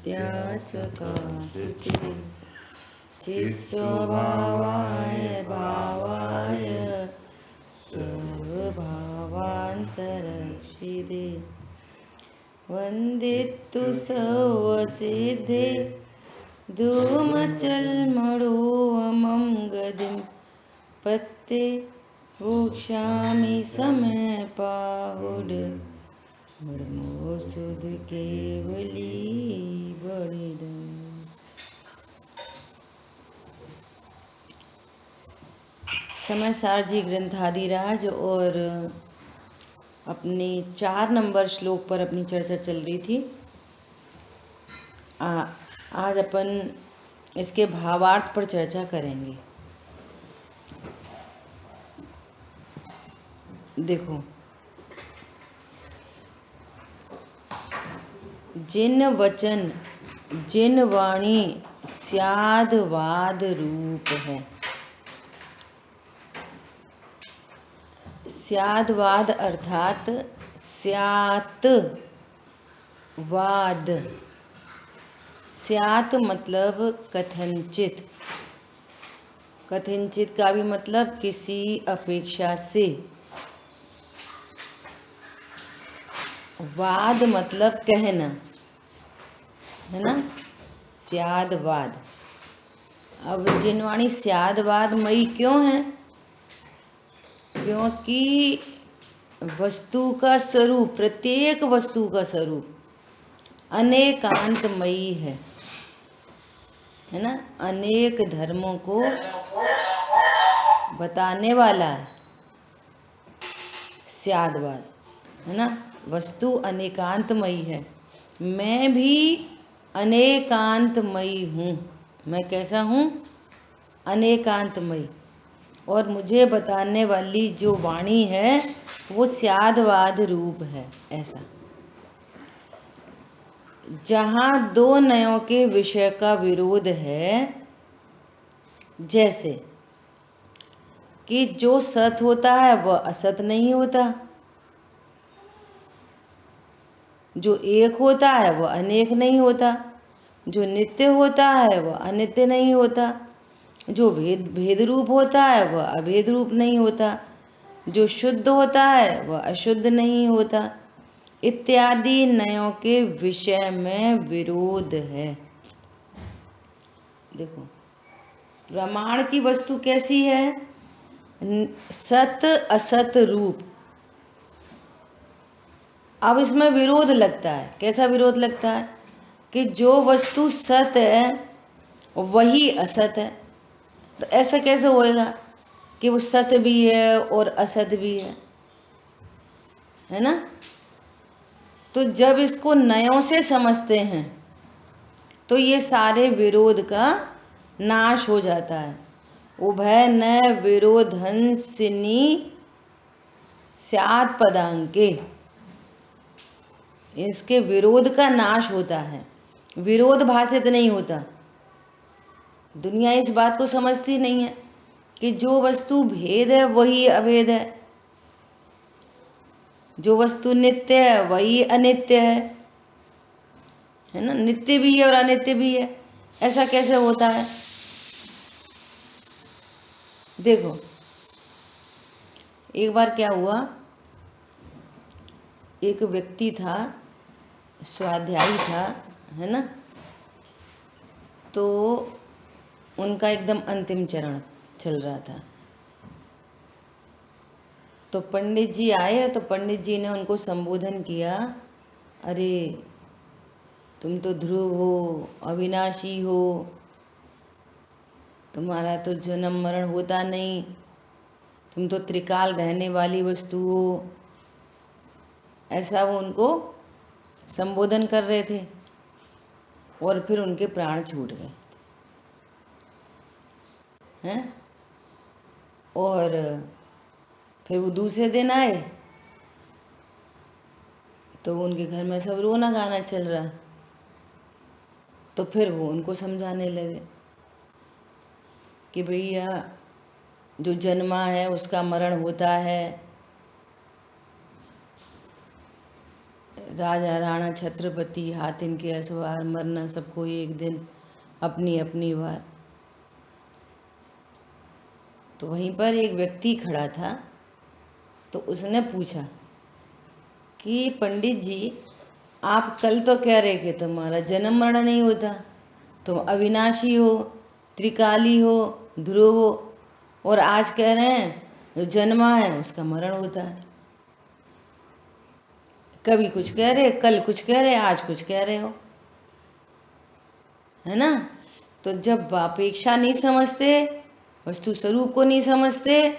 नित्याचकांसुते चित्स्वभावाय भावाय सर्वभावान्तरक्षिते वन्दितु सर्वसिद्धे धूमचल्मणोऽमं गदिं पत्ते वोक्षामि समयपाहुड ब्रह्मो सुध केवली बड़िदम्। समय सारजी ग्रंथादिराज और अपने 4 नंबर श्लोक पर अपनी चर्चा चल रही थी। आज अपन इसके भावार्थ पर चर्चा करेंगे। देखो, जिन वचन जिन वाणी स्यादवाद रूप है। स्यादवाद अर्थात स्यातवाद। स्यात मतलब कथनचित। कथनचित का भी मतलब किसी अपेक्षा से। वाद मतलब कहना, है ना, स्यादवाद। अब जिनवाणी स्यादवादमयी क्यों है? क्योंकि वस्तु का स्वरूप, प्रत्येक वस्तु का स्वरूप अनेकांतमयी है ना। अनेक धर्मों को बताने वाला है स्यादवाद, है ना। वस्तु अनेकांतमयी है। मैं भी अनेकांतमयी हूँ। मैं कैसा हूँ? अनेकांतमयी। और मुझे बताने वाली जो वाणी है वो स्यादवाद रूप है। ऐसा जहाँ दो नयों के विषय का विरोध है, जैसे कि जो सत होता है वह असत नहीं होता, जो एक होता है वह अनेक नहीं होता, जो नित्य होता है वह अनित्य नहीं होता, जो भेद रूप होता है वह अभेद रूप नहीं होता, जो शुद्ध होता है वह अशुद्ध नहीं होता, इत्यादि नयों के विषय में विरोध है। देखो, प्रमाण की वस्तु कैसी है? सत असत रूप। अब इसमें विरोध लगता है। कैसा विरोध लगता है? कि जो वस्तु सत है वही असत है। तो ऐसा कैसे होएगा कि वो सत्य भी है और असत भी है ना। तो जब इसको नयों से समझते हैं तो ये सारे विरोध का नाश हो जाता है। उभय न विरोधंसिनी स्यात् पदांके। इसके विरोध का नाश होता है, विरोध भाषित नहीं होता। दुनिया इस बात को समझती नहीं है कि जो वस्तु भेद है वही अभेद है, जो वस्तु नित्य है वही अनित्य है ना। नित्य भी है और अनित्य भी है। ऐसा कैसे होता है? देखो, एक बार क्या हुआ, एक व्यक्ति था, स्वाध्यायी था, है ना। तो उनका एकदम अंतिम चरण चल रहा था। तो पंडित जी आए, तो पंडित जी ने उनको संबोधन किया, अरे तुम तो ध्रुव हो, अविनाशी हो, तुम्हारा तो जन्म मरण होता नहीं, तुम तो त्रिकाल रहने वाली वस्तु हो। ऐसा वो उनको संबोधन कर रहे थे और फिर उनके प्राण छूट गए हैं। और फिर वो दूसरे दिन आए तो उनके घर में सब रोना गाना चल रहा। तो फिर वो उनको समझाने लगे कि भैया जो जन्मा है उसका मरण होता है, राजा राणा छत्रपति हाथ इनके असवार, मरना सबको एक दिन अपनी अपनी बार। तो वहीं पर एक व्यक्ति खड़ा था, तो उसने पूछा कि पंडित जी, आप कल तो कह रहे कि तुम्हारा जन्म मरण नहीं होता, तुम अविनाशी हो, त्रिकाली हो, ध्रुव हो, और आज कह रहे हैं जो जन्मा है उसका मरण होता है। कभी कुछ कह रहे, कल कुछ कह रहे, आज कुछ कह रहे हो, है ना। तो जब अपेक्षा नहीं समझते, वस्तु स्वरूप को नहीं समझते,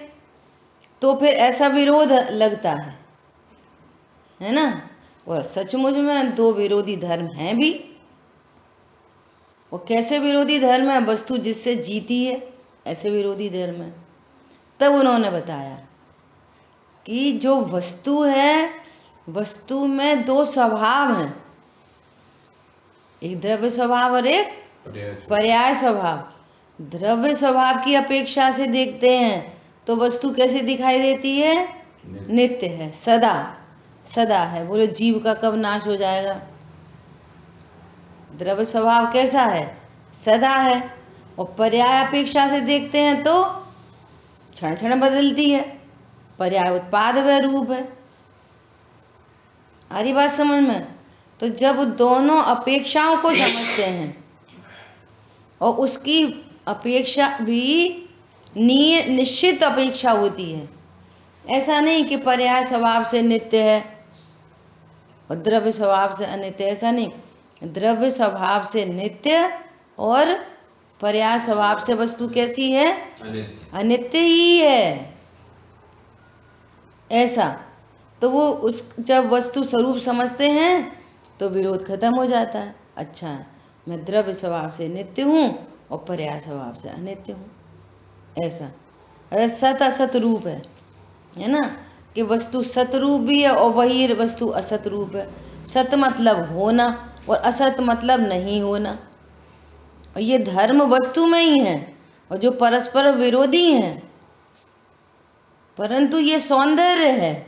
तो फिर ऐसा विरोध लगता है ना। और सचमुच में दो विरोधी धर्म हैं भी। वो कैसे विरोधी धर्म है? वस्तु जिससे जीती है, ऐसे विरोधी धर्म है। तब उन्होंने बताया कि जो वस्तु है, वस्तु में दो स्वभाव हैं, एक द्रव्य स्वभाव और एक पर्याय स्वभाव। द्रव्य स्वभाव की अपेक्षा से देखते हैं तो वस्तु कैसे दिखाई देती है? नित्य है, सदा सदा है। बोलो जीव का कब नाश हो जाएगा? द्रव्य स्वभाव कैसा है? सदा है। और पर्याय अपेक्षा से देखते हैं तो क्षण क्षण बदलती है। पर्याय उत्पाद व रूप है। आ रही बात समझ में? तो जब दोनों अपेक्षाओं को समझते हैं, और उसकी अपेक्षा भी निश्चित अपेक्षा होती है, ऐसा नहीं कि पर्याय स्वभाव से नित्य है और द्रव्य स्वभाव से अनित्य, ऐसा नहीं। द्रव्य स्वभाव से नित्य और पर्याय स्वभाव से वस्तु कैसी है? अनित्य ही है, ऐसा। तो वो उस जब वस्तु स्वरूप समझते हैं तो विरोध खत्म हो जाता है। अच्छा, मैं द्रव्य स्वभाव से नित्य हूँ और पर्याय स्वभाव से अनित्य हूँ, ऐसा। अरे सत असत रूप है ना, कि वस्तु सतरूप भी है और वही वस्तु असत रूप है। सत मतलब होना और असत मतलब नहीं होना। और ये धर्म वस्तु में ही है, और जो परस्पर विरोधी हैं, परंतु ये सौंदर्य है।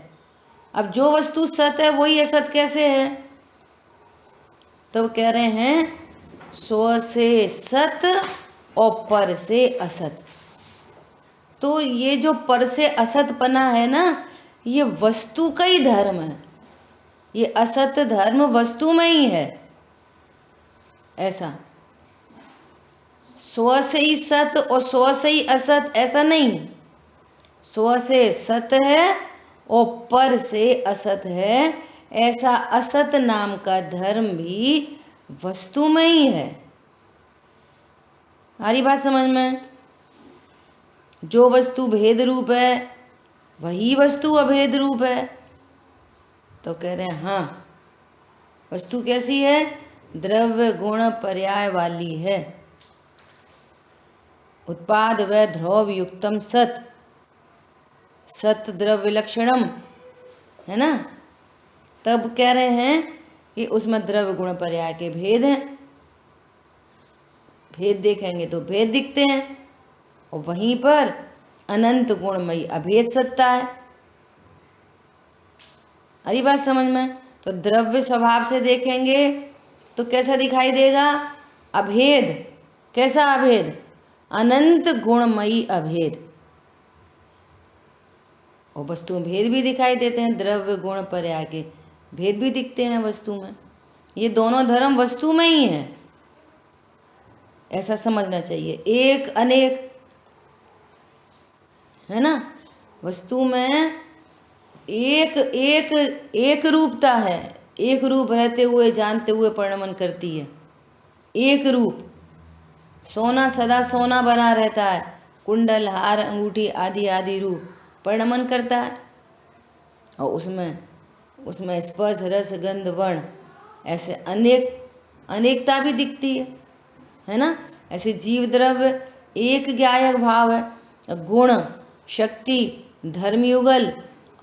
अब जो वस्तु सत है वही असत कैसे है? तो कह रहे हैं स्व से सत और पर से असत। तो ये जो पर से असतपना है ना, ये वस्तु का ही धर्म है। ये असत धर्म वस्तु में ही है, ऐसा। स्व से ही सत और स्व से ही असत, ऐसा नहीं। स्व से सत है और पर से असत है, ऐसा असत नाम का धर्म भी वस्तु में ही है। हमारी बात समझ में? जो वस्तु भेद रूप है वही वस्तु अभेद रूप है। तो कह रहे हैं हाँ, वस्तु कैसी है? द्रव्य गुण पर्याय वाली है। उत्पाद व ध्रुव युक्तम सत, सत द्रव्य लक्षणम, है ना। तब कह रहे हैं कि उसमें द्रव्य गुण पर्याय के भेद हैं। भेद देखेंगे तो भेद दिखते हैं, और वहीं पर अनंत गुणमयी अभेद सत्ता है। अरे बात समझ में? तो द्रव्य स्वभाव से देखेंगे तो कैसा दिखाई देगा? अभेद। कैसा अभेद? अनंत गुणमयी अभेद। और वस्तु में भेद भी दिखाई देते हैं, द्रव्य गुण पर्याय के भेद भी दिखते हैं वस्तु में। ये दोनों धर्म वस्तु में ही है, ऐसा समझना चाहिए। एक अनेक, है ना। वस्तु में एक एक एक रूपता है, एक रूप रहते हुए जानते हुए परिणमन करती है। एक रूप। सोना सदा सोना बना रहता है, कुंडल हार अंगूठी आदि आदि रूप परिणमन करता है। और उसमें स्पर्श रस गंध वर्ण ऐसे अनेकता भी दिखती है ना। ऐसे जीव द्रव्य एक ज्ञायक भाव है, गुण शक्ति धर्मयुगल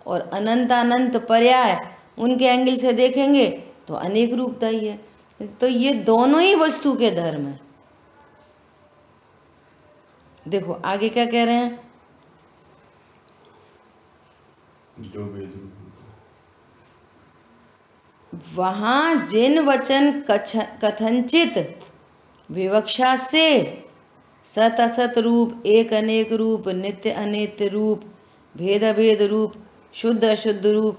और अनंत पर्याय, उनके एंगल से देखेंगे तो अनेक रूपता ही है। तो ये दोनों ही वस्तु के धर्म है। देखो आगे क्या कह रहे हैं? जो भेद वहाँ जिन वचन कथनचित विवक्षा से सत असत रूप, एक अनेक रूप, नित्य अनित्य रूप, भेद अभेद रूप, शुद्ध अशुद्ध रूप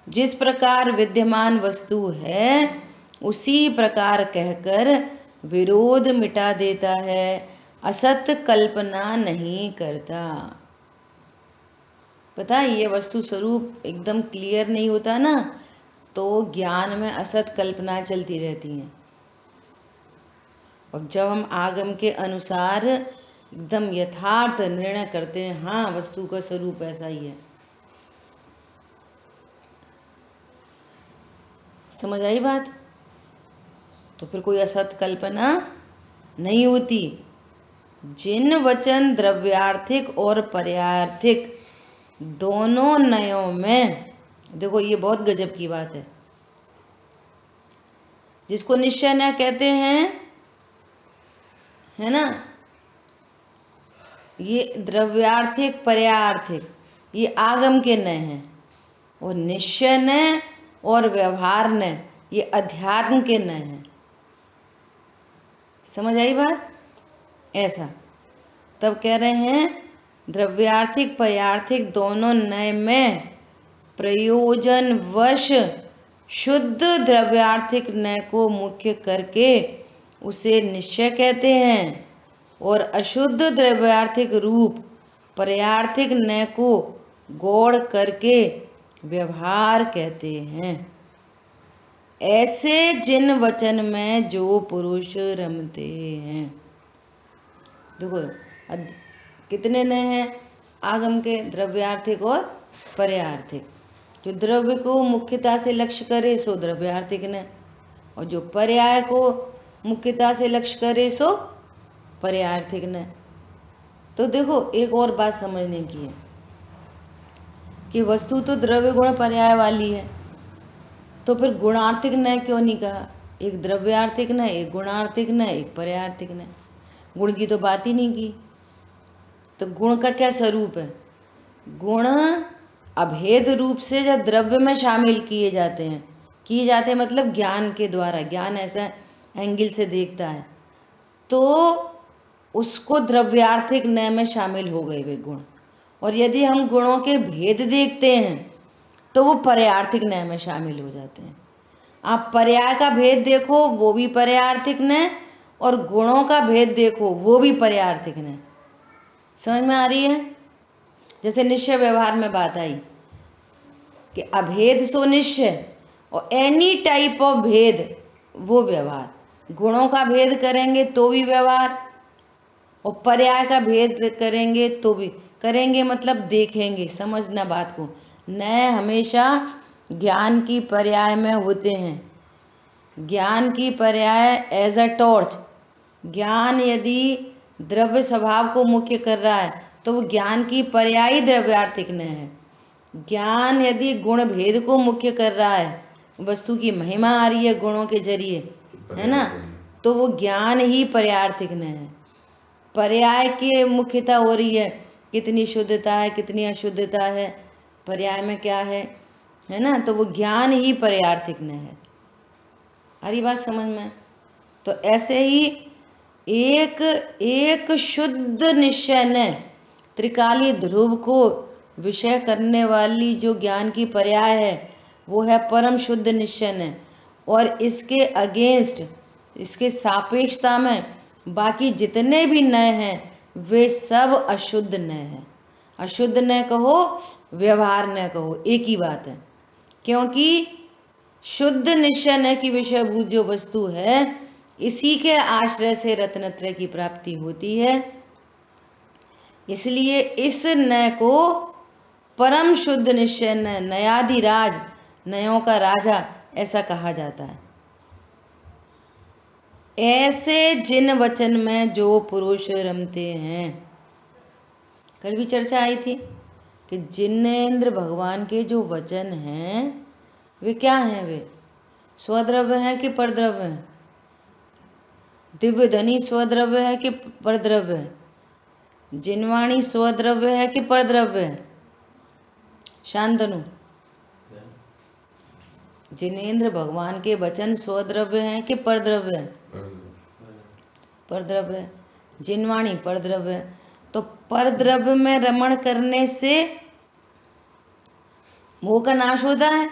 जिस प्रकार विद्यमान वस्तु है उसी प्रकार कहकर विरोध मिटा देता है, असत कल्पना नहीं करता। पता है, ये वस्तु स्वरूप एकदम क्लियर नहीं होता ना, तो ज्ञान में असत कल्पनाएं चलती रहती हैं। और जब हम आगम के अनुसार एकदम यथार्थ निर्णय करते हैं, हाँ वस्तु का स्वरूप ऐसा ही है, समझ आई बात, तो फिर कोई असत कल्पना नहीं होती। जिन वचन द्रव्यार्थिक और पर्यार्थिक दोनों नयों में, देखो ये बहुत गजब की बात है, जिसको निश्चय न कहते हैं, है ना, ये द्रव्यार्थिक पर्यार्थिक ये आगम के नय हैं, और निश्चय न और व्यवहार न ये अध्यात्म के नय हैं। समझ आई बात? ऐसा तब कह रहे हैं द्रव्यार्थिक पर्यार्थिक दोनों नय में प्रयोजनवश शुद्ध द्रव्यार्थिक नय को मुख्य करके उसे निश्चय कहते हैं, और अशुद्ध द्रव्यार्थिक रूप पर्यार्थिक नय को गौड़ करके व्यवहार कहते हैं। ऐसे जिन वचन में जो पुरुष रमते हैं, देखो कितने नय हैं आगम के, द्रव्यार्थिक और पर्यार्थिक। जो द्रव्य को मुख्यता से लक्ष्य करे सो द्रव्यार्थिक नय, और जो पर्याय को मुख्यता से लक्ष्य करे सो पर्यार्थिक नय। तो देखो एक और बात समझने की है कि वस्तु तो द्रव्य गुण पर्याय वाली है, तो फिर गुणार्थिक नय क्यों नहीं कहा? एक द्रव्यार्थिक नय, एक गुणार्थिक नय, एक पर्यार्थिक नय। गुण की तो बात ही नहीं की। तो गुण का क्या स्वरूप है? गुण अभेद रूप से जब द्रव्य में शामिल किए जाते हैं मतलब ज्ञान के द्वारा, ज्ञान ऐसा एंगल से देखता है तो उसको द्रव्यार्थिक नय में शामिल हो गए वे गुण। और यदि हम गुणों के भेद देखते हैं तो वो पर्यार्थिक नय में शामिल हो जाते हैं। आप पर्याय का भेद देखो वो भी पर्यार्थिक नय, और गुणों का भेद देखो वो भी पर्यार्थिक नय। समझ में आ रही है? जैसे निश्चय व्यवहार में बात आई कि अभेद सो निश्चय, और एनी टाइप ऑफ भेद वो व्यवहार। गुणों का भेद करेंगे तो भी व्यवहार, और पर्याय का भेद करेंगे तो भी करेंगे, मतलब देखेंगे। समझना बात को, नय हमेशा ज्ञान की पर्याय में होते हैं। ज्ञान की पर्याय एज अ टॉर्च। ज्ञान यदि द्रव्य स्वभाव को मुख्य कर रहा है तो वो ज्ञान की पर्यायी द्रव्यार्थिक नय है। ज्ञान यदि गुण भेद को मुख्य कर रहा है, वस्तु की महिमा आ रही है गुणों के जरिए, है ना, तो वो ज्ञान ही पर्यार्थिक नय है। पर्याय की मुख्यता हो रही है, कितनी शुद्धता है कितनी अशुद्धता है, पर्याय में क्या है ना, तो वो ज्ञान ही पर्यार्थिक नय है। हरी बात समझ में? तो ऐसे ही एक शुद्ध निश्चय ने त्रिकालीय ध्रुव को विषय करने वाली जो ज्ञान की पर्याय है वो है परम शुद्ध निश्चय ने, और इसके अगेंस्ट, इसके सापेक्षता में बाकी जितने भी नय हैं वे सब अशुद्ध नय हैं। अशुद्ध नय कहो व्यवहार नय कहो, एक ही बात है, क्योंकि शुद्ध निश्चय नय की विषयभूत जो वस्तु है इसी के आश्रय से रत्नत्रय की प्राप्ति होती है। इसलिए इस नय को परम शुद्ध निश्चय नय, नयाधिराज, नयों का राजा ऐसा कहा जाता है। ऐसे जिन वचन में जो पुरुष रमते हैं, कल भी चर्चा आई थी कि जिनेंद्र भगवान के जो वचन हैं वे क्या हैं? वे स्वद्रव्य हैं कि परद्रव्य हैं? दिव्य धनी स्वद्रव्य है कि परद्रव्य है? जिनवाणी स्वद्रव्य है कि परद्रव्य है? शांतनु जिनेंद्र भगवान के वचन स्वद्रव्य हैं कि परद्रव्य हैं? परद्रव्य है। जिनवाणी परद्रव्य है। तो परद्रव्य में रमण करने से मोह का नाश होता है।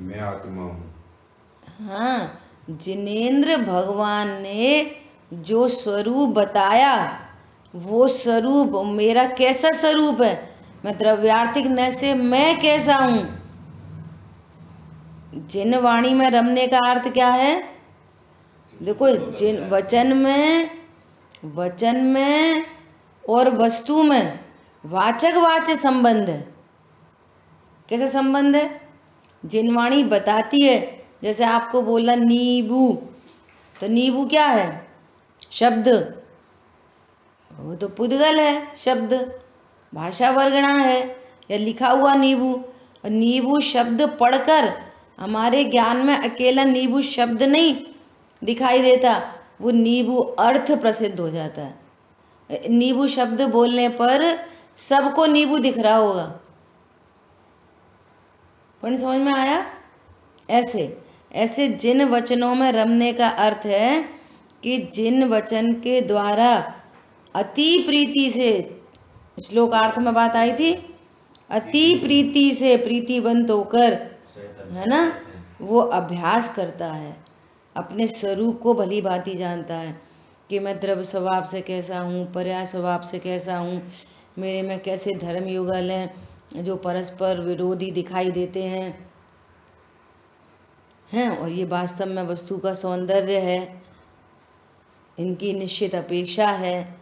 मैं आत्मा हूँ। हाँ, जिनेंद्र भगवान ने जो स्वरूप बताया वो स्वरूप मेरा कैसा स्वरूप है, मैं द्रव्यार्थिक न से मैं कैसा हूँ। जिन वाणी में रमने का अर्थ क्या है? देखो, जिन वचन में और वस्तु में वाचक वाच्य संबंध है। कैसा संबंध है? जिन वाणी बताती है, जैसे आपको बोला नींबू, तो नींबू क्या है? शब्द। वो तो पुद्गल है, शब्द भाषा वर्गणा है या लिखा हुआ नींबू। और नींबू शब्द पढ़कर हमारे ज्ञान में अकेला नींबू शब्द नहीं दिखाई देता, वो नींबू अर्थ प्रसिद्ध हो जाता है। नींबू शब्द बोलने पर सबको नींबू दिख रहा होगा। पण समझ में आया? ऐसे जिन वचनों में रमने का अर्थ है कि जिन वचन के द्वारा अति प्रीति से, श्लोकार्थ में बात आई थी, अति प्रीति से प्रीतिवंत होकर, है ना, वो अभ्यास करता है, अपने स्वरूप को भली भांति जानता है कि मैं द्रव्य स्वभाव से कैसा हूँ, पर्याय स्वभाव से कैसा हूँ, मेरे में कैसे धर्म युगल हैं जो परस्पर विरोधी दिखाई देते हैं, और ये वास्तव में वस्तु का सौंदर्य है, इनकी निश्चित अपेक्षा है।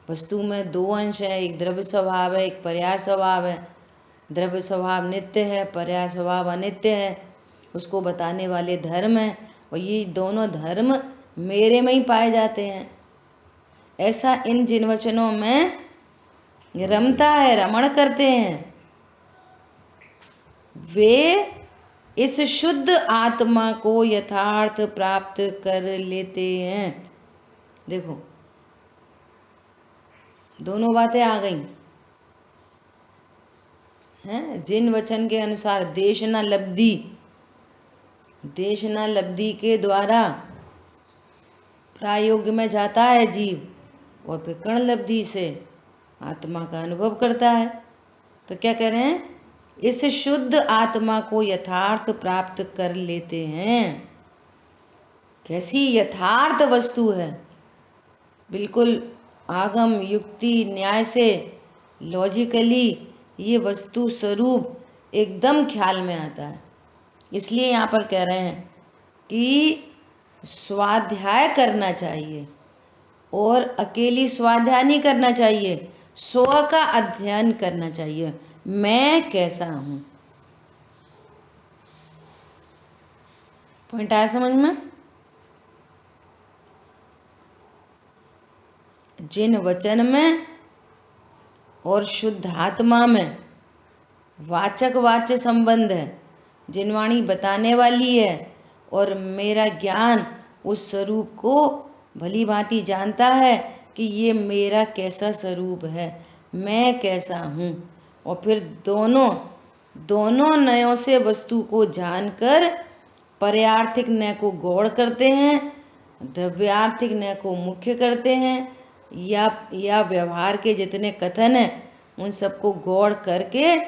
वस्तु में दो अंश है, एक द्रव्य स्वभाव है, एक पर्याय स्वभाव है। द्रव्य स्वभाव नित्य है, पर्याय स्वभाव अनित्य है, उसको बताने वाले धर्म है, और ये दोनों धर्म मेरे में ही पाए जाते हैं। ऐसा इन जिन वचनों में रमता है, रमण करते हैं, वे इस शुद्ध आत्मा को यथार्थ प्राप्त कर लेते हैं। देखो, दोनों बातें आ गई हैं। जिन वचन के अनुसार देशना लब्धि के द्वारा प्रायोग्य में जाता है जीव, और विकर्ण लब्धि से आत्मा का अनुभव करता है। तो क्या कह रहे हैं? इस शुद्ध आत्मा को यथार्थ प्राप्त कर लेते हैं। कैसी यथार्थ वस्तु है, बिल्कुल आगम युक्ति न्याय से लॉजिकली ये वस्तु स्वरूप एकदम ख्याल में आता है। इसलिए यहाँ पर कह रहे हैं कि स्वाध्याय करना चाहिए, और अकेली स्वाध्याय नहीं करना चाहिए, स्व का अध्ययन करना चाहिए। मैं कैसा हूँ? पॉइंट आया समझ में? जिन वचन में और शुद्ध आत्मा में वाचक वाच्य संबंध है, जिनवाणी बताने वाली है, और मेरा ज्ञान उस स्वरूप को भली भांति जानता है कि ये मेरा कैसा स्वरूप है, मैं कैसा हूँ। और फिर दोनों नयों से वस्तु को जानकर पर्यार्थिक नय को गौड़ करते हैं, द्रव्यार्थिक नय को मुख्य करते हैं, या व्यवहार के जितने कथन हैं उन सबको गौड़ करके,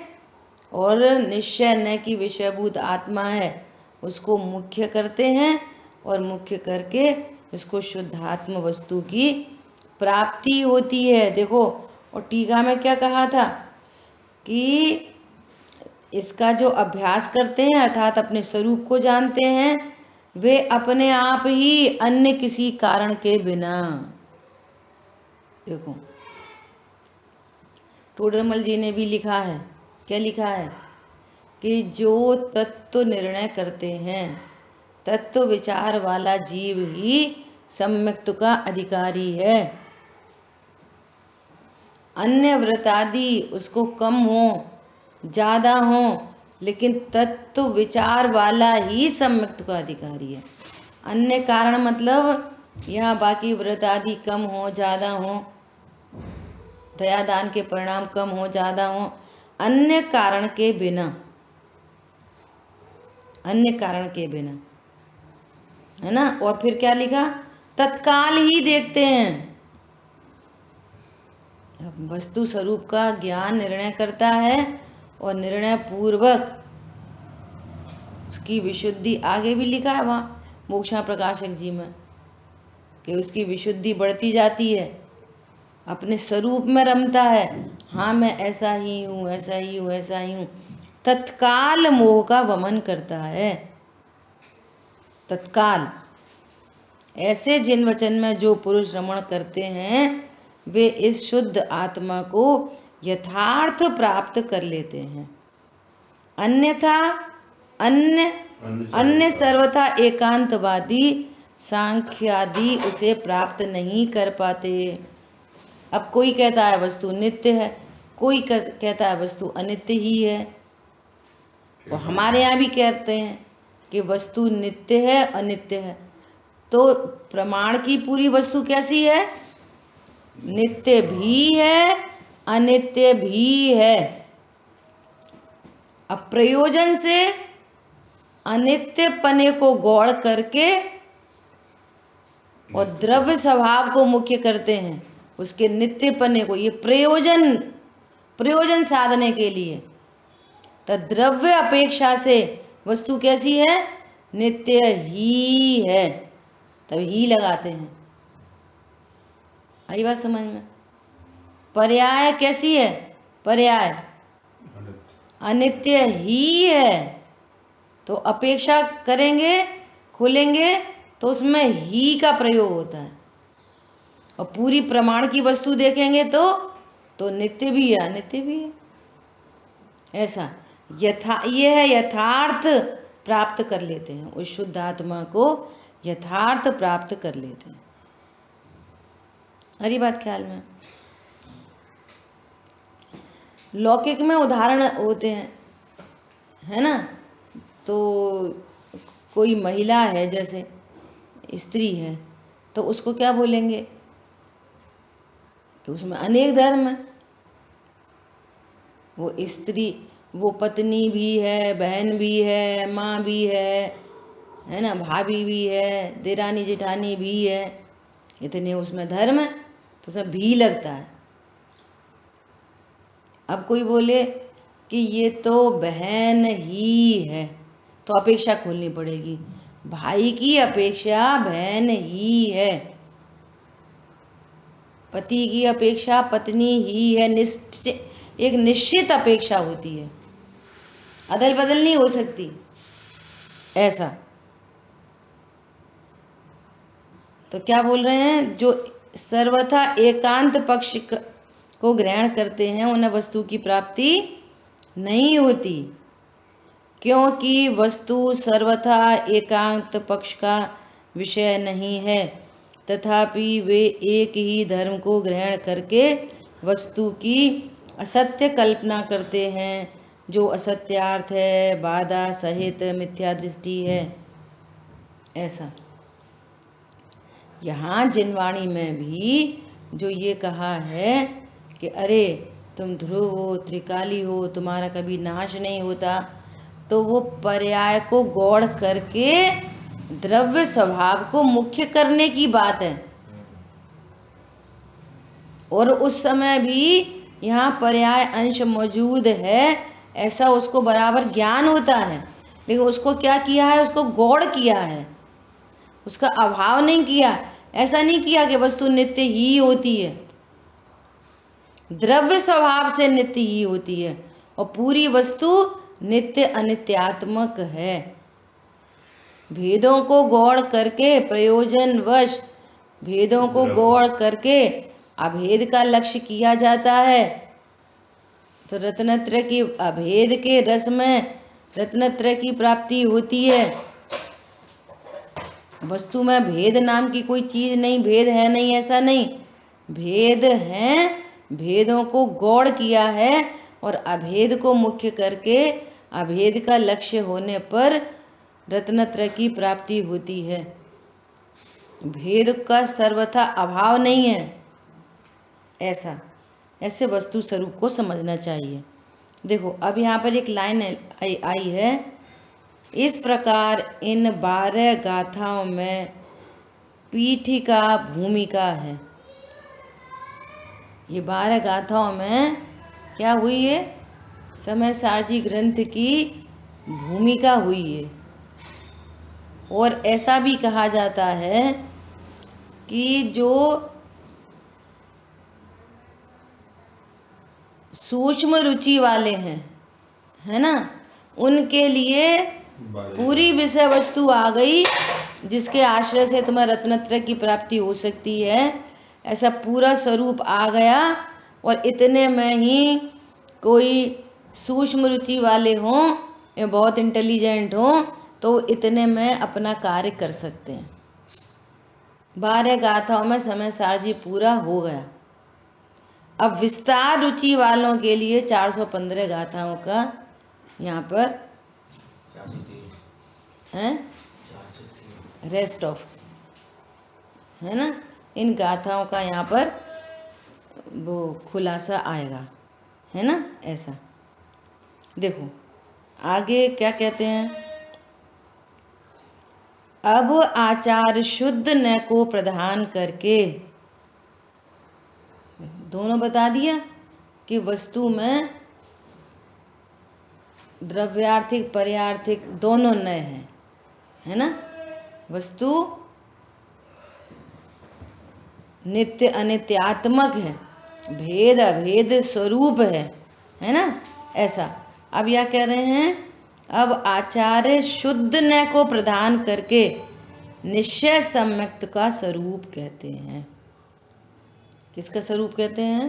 और निश्चय न की विषयभूत आत्मा है उसको मुख्य करते हैं, और मुख्य करके उसको शुद्धात्म वस्तु की प्राप्ति होती है। देखो, और टीका में क्या कहा था कि इसका जो अभ्यास करते हैं अर्थात अपने स्वरूप को जानते हैं, वे अपने आप ही अन्य किसी कारण के बिना, देखो टोडरमल जी ने भी लिखा है, क्या लिखा है कि जो तत्व निर्णय करते हैं, तत्व विचार वाला जीव ही सम्यक्त्व का अधिकारी है। अन्य व्रतादि उसको कम हो ज़्यादा हो, लेकिन तत्व विचार वाला ही सम्यक्त्व का अधिकारी है। अन्य कारण मतलब यहाँ बाकी व्रत आदि कम हो ज़्यादा हो, दयादान के परिणाम कम हो ज़्यादा हो, अन्य कारण के बिना, अन्य कारण के बिना, है ना। और फिर क्या लिखा, तत्काल ही देखते हैं। वस्तु स्वरूप का ज्ञान निर्णय करता है और निर्णय पूर्वक उसकी विशुद्धि, आगे भी लिखा है वहाँ मोक्षा प्रकाशक जी में, कि उसकी विशुद्धि बढ़ती जाती है, अपने स्वरूप में रमता है। हाँ मैं ऐसा ही हूँ, ऐसा ही हूँ, ऐसा ही हूँ। तत्काल मोह का वमन करता है। तत्काल ऐसे जिन वचन में जो पुरुष रमण करते हैं वे इस शुद्ध आत्मा को यथार्थ प्राप्त कर लेते हैं। अन्यथा अन्य सर्वथा एकांतवादी सांख्यादि उसे प्राप्त नहीं कर पाते। अब कोई कहता है वस्तु नित्य है, कोई कहता है वस्तु अनित्य ही है। और हमारे यहाँ भी कहते हैं कि वस्तु नित्य है अनित्य है। तो प्रमाण की पूरी वस्तु कैसी है, नित्य भी है अनित्य भी है। अब प्रयोजन से अनित्य पने को गौड़ करके और द्रव्य स्वभाव को मुख्य करते हैं, उसके नित्य पने को। ये प्रयोजन साधने के लिए। तो द्रव्य अपेक्षा से वस्तु कैसी है, नित्य ही है, तब ही लगाते हैं। आई बात समझ में। पर्याय कैसी है, पर्याय अनित्य ही है, तो अपेक्षा करेंगे खोलेंगे तो उसमें ही का प्रयोग होता है। और पूरी प्रमाण की वस्तु देखेंगे तो नित्य भी है अनित्य भी है। ऐसा ये है यथार्थ प्राप्त कर लेते हैं, उस शुद्ध आत्मा को यथार्थ प्राप्त कर लेते हैं। हरी बात ख्याल में। लौकिक में उदाहरण होते हैं, है ना। तो कोई महिला है, जैसे स्त्री है, तो उसको क्या बोलेंगे कि उसमें अनेक धर्म है। वो स्त्री, वो पत्नी भी है, बहन भी है, माँ भी है ना, भाभी भी है, देरानी जेठानी भी है। इतने उसमें धर्म है तो उसमें भी लगता है। अब कोई बोले कि ये तो बहन ही है, तो अपेक्षा खोलनी पड़ेगी, भाई की अपेक्षा बहन ही है, पति की अपेक्षा पत्नी ही है। एक निश्चित अपेक्षा होती है, अदल बदल नहीं हो सकती। ऐसा तो क्या बोल रहे हैं, जो सर्वथा एकांत पक्ष को ग्रहण करते हैं उन्हें वस्तु की प्राप्ति नहीं होती, क्योंकि वस्तु सर्वथा एकांत पक्ष का विषय नहीं है। तथापि वे एक ही धर्म को ग्रहण करके वस्तु की असत्य कल्पना करते हैं, जो असत्यार्थ है, बाधा सहित मिथ्या दृष्टि है। ऐसा यहाँ जिनवाणी में भी जो ये कहा है कि अरे तुम ध्रुव हो, त्रिकाली हो, तुम्हारा कभी नाश नहीं होता, तो वो पर्याय को गौड़ करके द्रव्य स्वभाव को मुख्य करने की बात है। और उस समय भी यहाँ पर्याय अंश मौजूद है, ऐसा उसको बराबर ज्ञान होता है, लेकिन उसको क्या किया है, उसको गौड़ किया है, उसका अभाव नहीं किया। ऐसा नहीं किया कि वस्तु नित्य ही होती है, द्रव्य स्वभाव से नित्य ही होती है, और पूरी वस्तु नित्य अनित्यात्मक है। भेदों को गौड़ करके, प्रयोजनवश भेदों को गौड़ करके अभेद का लक्ष्य किया जाता है। तो रत्नत्रय की अभेद के रस में रत्नत्रय की प्राप्ति होती है। वस्तु में भेद नाम की कोई चीज नहीं, भेद है नहीं ऐसा नहीं, भेद हैं, भेदों को गौड़ किया है और अभेद को मुख्य करके अभेद का लक्ष्य होने पर रत्नत्रय की प्राप्ति होती है। भेद का सर्वथा अभाव नहीं है। ऐसे वस्तु स्वरूप को समझना चाहिए। देखो अब यहाँ पर एक लाइन आई है, इस प्रकार इन 12 गाथाओं में पीठिका भूमिका है। ये 12 गाथाओं में क्या हुई है? समय सारजी ग्रंथ की भूमिका हुई है। और ऐसा भी कहा जाता है कि जो सूक्ष्म रुचि वाले हैं, है ना, उनके लिए पूरी विषय वस्तु आ गई, जिसके आश्रय से तुम्हें रत्नत्रय की प्राप्ति हो सकती है। ऐसा पूरा स्वरूप आ गया। और इतने में ही कोई सूक्ष्म रुचि वाले हों या बहुत इंटेलिजेंट हों तो इतने में अपना कार्य कर सकते हैं। 12 गाथाओं में समय सारजी पूरा हो गया। अब विस्तार रुचि वालों के लिए 415 गाथाओं का यहाँ पर है रेस्ट ऑफ, है ना, इन गाथाओं का यहाँ पर वो खुलासा आएगा, है ना। ऐसा देखो आगे क्या कहते हैं। अब आचार शुद्ध न को प्रधान करके, दोनों बता दिया कि वस्तु में द्रव्यार्थिक पर्यार्थिक दोनों नए हैं, है ना। वस्तु नित्य अनित्यात्मक है, भेद अभेद स्वरूप है ना। ऐसा अब यह कह रहे हैं, अब आचार्य शुद्ध न को प्रदान करके निश्चय सम्यक्त का स्वरूप कहते हैं। किसका स्वरूप कहते हैं?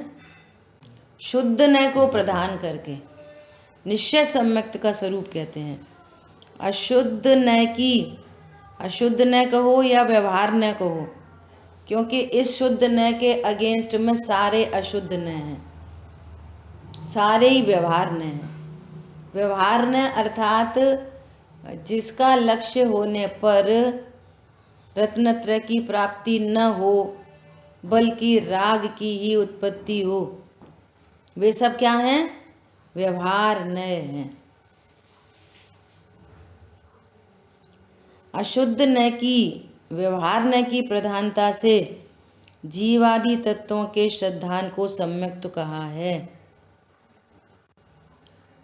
शुद्ध न को प्रदान करके निश्चय सम्यक्त का स्वरूप कहते हैं। अशुद्ध न की, अशुद्ध न कहो या व्यवहार न कहो, क्योंकि इस शुद्ध न के अगेंस्ट में सारे अशुद्ध न हैं, सारे ही व्यवहार न हैं। व्यवहार न अर्थात जिसका लक्ष्य होने पर रत्नत्रय की प्राप्ति न हो बल्कि राग की ही उत्पत्ति हो, वे सब क्या हैं? व्यवहार न हैं। अशुद्ध न की, व्यवहार न की प्रधानता से जीवादि तत्वों के श्रद्धान को सम्यक्त कहा है,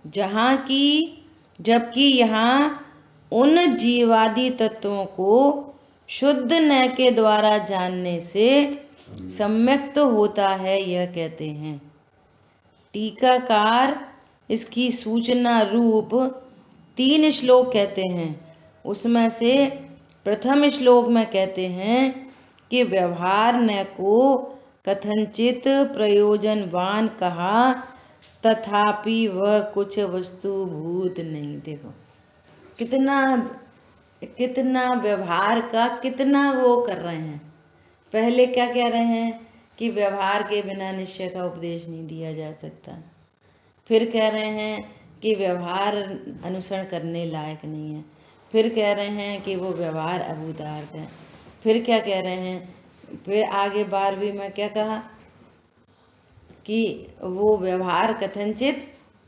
जहाँ की, जबकि यहाँ उन जीवादि तत्वों को शुद्ध न के द्वारा जानने से सम्यक्त होता है, यह कहते हैं। टीकाकार इसकी सूचना रूप 3 श्लोक कहते हैं। उसमें से प्रथम श्लोक में कहते हैं कि व्यवहार न को कथनचित प्रयोजनवान कहा, तथापि वह कुछ वस्तुभूत नहीं। देखो कितना व्यवहार का कितना वो कर रहे हैं। पहले क्या कह रहे हैं कि व्यवहार के बिना निश्चय का उपदेश नहीं दिया जा सकता। फिर कह रहे हैं कि व्यवहार अनुसरण करने लायक नहीं है। फिर कह रहे हैं कि वो व्यवहार अभूतार्थ है। फिर क्या कह रहे हैं, फिर आगे 12वीं में क्या कहा कि वो व्यवहार कथनचित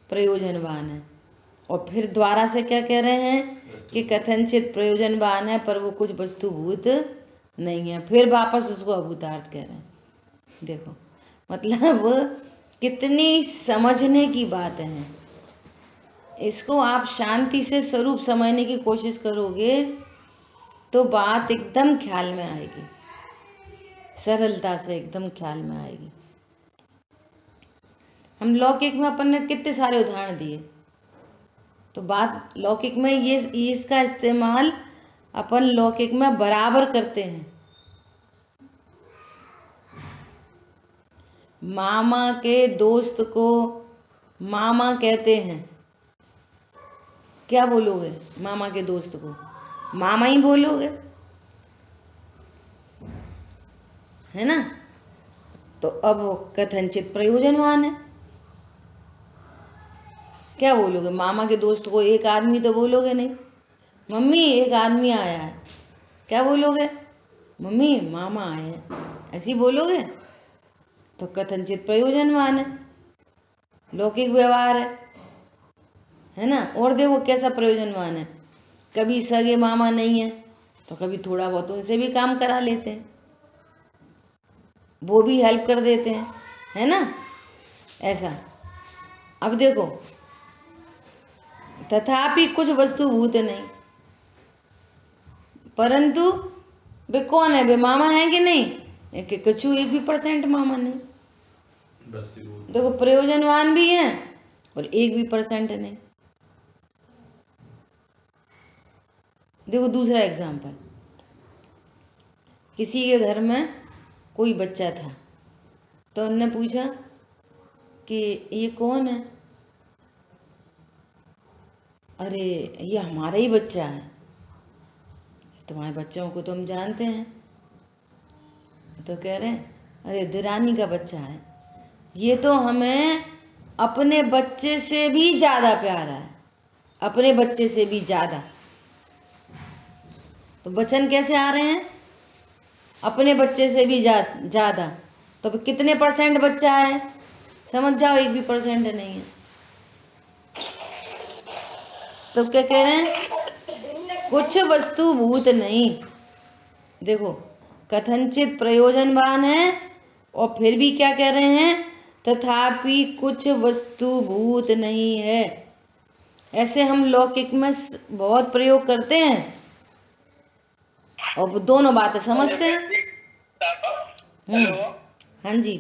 प्रयोजनवान है। और फिर द्वारा से क्या कह रहे हैं कि कथनचित प्रयोजनवान है पर वो कुछ वस्तुभूत नहीं है। फिर वापस उसको अभूतार्थ कह रहे हैं। देखो मतलब कितनी समझने की बात है। इसको आप शांति से स्वरूप समझने की कोशिश करोगे तो बात एकदम ख्याल में आएगी, सरलता से एकदम ख्याल में आएगी। हम लौकिक में अपन ने कितने सारे उदाहरण दिए, तो बात लौकिक में ये इसका इस्तेमाल अपन लौकिक में बराबर करते हैं। मामा के दोस्त को मामा कहते हैं, क्या बोलोगे? मामा के दोस्त को मामा ही बोलोगे, है ना। तो अब वो कथनचित प्रयोजनवान है, क्या बोलोगे? मामा के दोस्त को एक आदमी तो बोलोगे नहीं। मम्मी एक आदमी आया है, क्या बोलोगे? मम्मी मामा आए हैं, ऐसे ही बोलोगे। तो कथनचित प्रयोजनवान है, लौकिक व्यवहार है। है ना। और देखो कैसा प्रयोजनवान है, कभी सगे मामा नहीं है तो कभी थोड़ा बहुत उनसे भी काम करा लेते हैं, वो भी हेल्प कर देते हैं, है ना, ऐसा। अब देखो, तथापि कुछ वस्तु भूत नहीं, परंतु वे कौन है, वे मामा हैं कि नहीं, एक कछु 1% मामा नहीं। देखो प्रयोजनवान भी हैं और 1% नहीं। देखो दूसरा एग्जाम्पल, किसी के घर में कोई बच्चा था तो उनने पूछा कि ये कौन है, अरे ये हमारा ही बच्चा है, तुम्हारे बच्चों को तो हम जानते हैं। तो कह रहे हैं अरे देरानी का बच्चा है, ये तो हमें अपने बच्चे से भी ज़्यादा प्यारा है, अपने बच्चे से भी ज़्यादा। तो वचन कैसे आ रहे हैं, अपने बच्चे से भी ज़्यादा, तो कितने % बच्चा है, समझ जाओ 1% नहीं है। तो क्या कह रहे हैं, कुछ वस्तु भूत नहीं। देखो कथनचित प्रयोजनवान है और फिर भी क्या कह रहे हैं, तथापि कुछ वस्तु भूत नहीं है। ऐसे हम लौकिक में बहुत प्रयोग करते हैं और दोनों बातें समझते हैं। हाँ जी।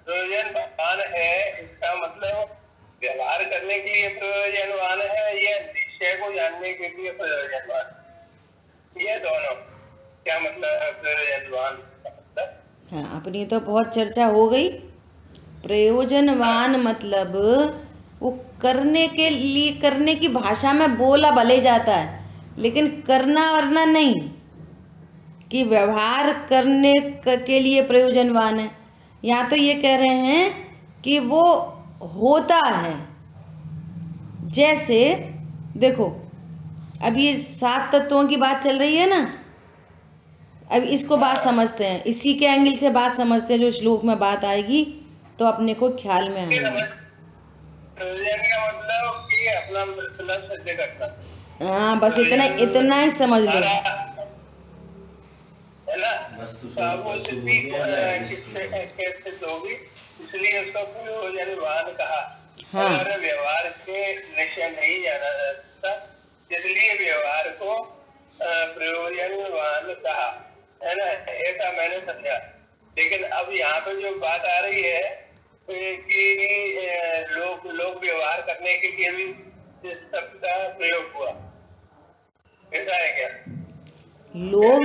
प्रयोजनवान है इसका मतलब व्यवहार करने के लिए प्रयोजनवान है या निश्चय को जानने के लिए प्रयोजनवान, ये दोनों क्या मतलब है प्रयोजनवान का मतलब? हाँ, अपनी तो बहुत चर्चा हो गई। प्रयोजनवान मतलब वो करने के लिए, करने की भाषा में बोला भले जाता है लेकिन करना वरना नहीं, कि व्यवहार करने के लिए प्रयोजनवान है। यहाँ तो ये कह रहे हैं कि वो होता है। जैसे देखो अब ये 7 तत्वों की बात चल रही है ना, अब इसको बात समझते हैं, इसी के एंगल से बात समझते हैं, जो श्लोक में बात आएगी तो अपने को ख्याल में आएगी। प्रयोजन का मतलब कि अपना मतलब सिद्ध करता, हाँ बस इतना ही समझ लो। है ना, वो सिद्धि कैसे होगी, इसलिए उसको प्रयोजनवान कहा। हाँ। और व्यवहार के निश्चय नहीं जाना जाता, इसलिए व्यवहार को प्रयोजनवान कहा, है ना, ऐसा मैंने समझा। लेकिन अब यहाँ पे जो बात आ रही है कि लोग व्यवहार करने के लिए भी इस शब्द का प्रयोग हुआ, ऐसा है क्या? लोक